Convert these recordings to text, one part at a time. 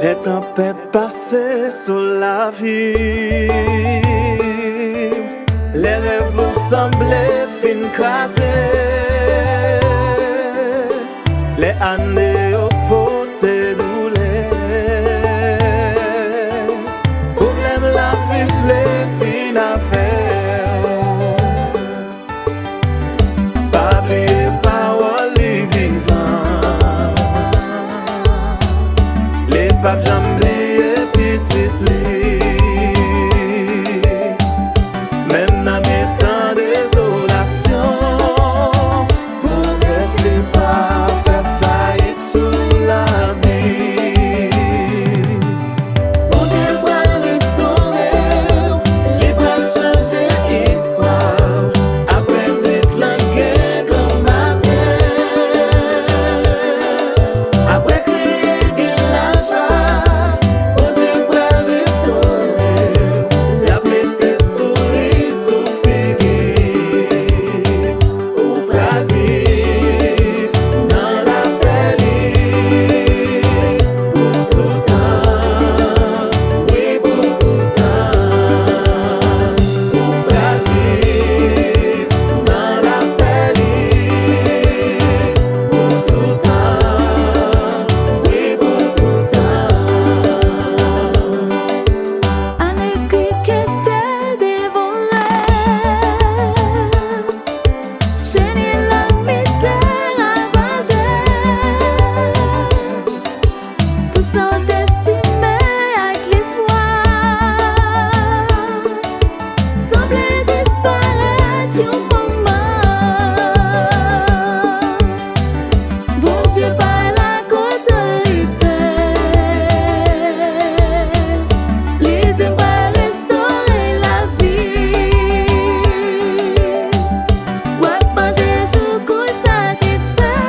Les tempêtes passées sur la vie, les rêves vous semblaient fin crasés, les années au poté doulé, problème la vie les fin affaire, pas oublier parole vivant, les papes j'oublié petite li, même dans mes temps désolation, pour laisser pas faire faillite sous la vie. Bon Dieu va restaurer, il va changer histoire, après m'être langué comme matin, après crier la joie. Bon Dieu va restaurer, la plaie souris sous figuier, ou pas vivre dans la belle pour tout temps, oui pour tout temps, ou pas vivre dans la belle pour tout temps, oui pour tout temps. Année qui était dévolée, génie la misère à venger, tout ça décimé avec l'espoir, semblait disparaître du moment. Bon Dieu par la autorité, l'idée va restaurer la vie. Ouais, manger jusqu'au satisfait.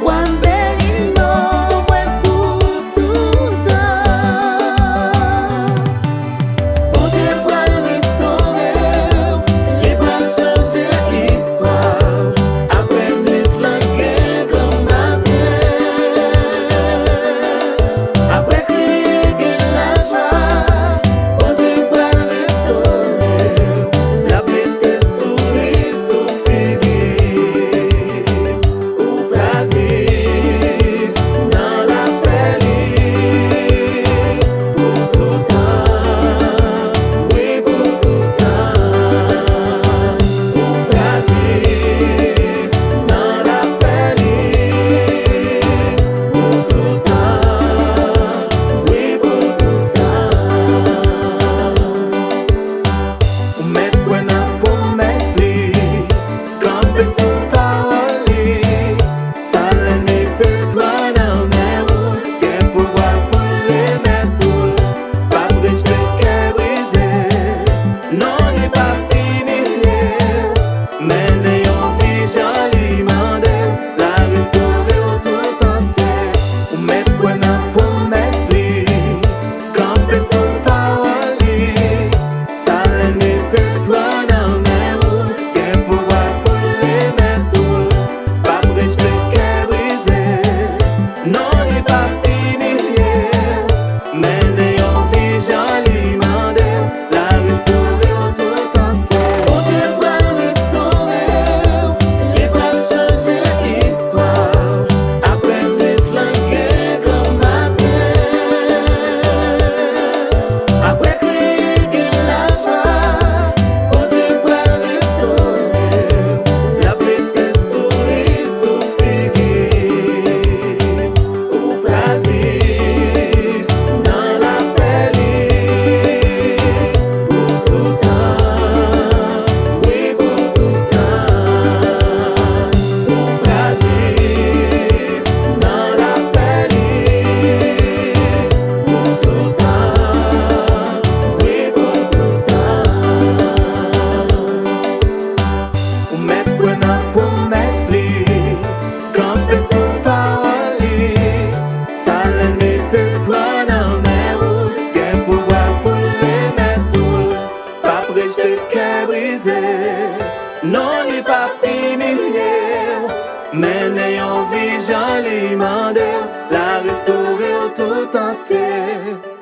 Ouais, béni non, ouais, pour tout temps. Bon Dieu va restaurer, il va changer histoire, après m'être langué comme matin, après crier la joie. Bon Dieu va restaurer, la plaie souris sous figuier, ou pas vivre dans la belle pour tout temps, oui pour tout temps, ou pas vivre dans la belle pour tout temps, oui pour tout temps. Ou mettre quoi dans promesse li, camper sous parole li, ça l'ennétait loin dans mes routes, qu'un pouvoir pour les mettre tout, pas bridge de cœur brisé, non les pas finir, mais n'ayons vie jolie mandé, la restaurer au tout entier. Ou mettre quoi dans promesse li, camper sous parole li, ça l'ennétait loin dans mes routes, qu'un pouvoir pour les mettre tout, pas bridge de cœur brisé, non les pas finir, mais n'ayons vie jolie mandé, la restaurer au tout entier. Bon Dieu va restaurer, il va changer histoire, après m'être langué comme matin, après crier la joie. Bon Dieu va restaurer, la plaie souris sous figuier, ou pas vivre dans la belle pour tout temps, oui pour tout temps, ou pas vivre dans la belle pour tout temps, oui pour tout temps. Ou mettre quoi dans promesse li, camper sous parole li, ça l'ennétait loin dans mes routes, qu'un pouvoir pour les mettre tout, pas bridge de cœur brisé, non les pas finir, mais n'ayons vie jolie mandé, la restaurer autour tout entier.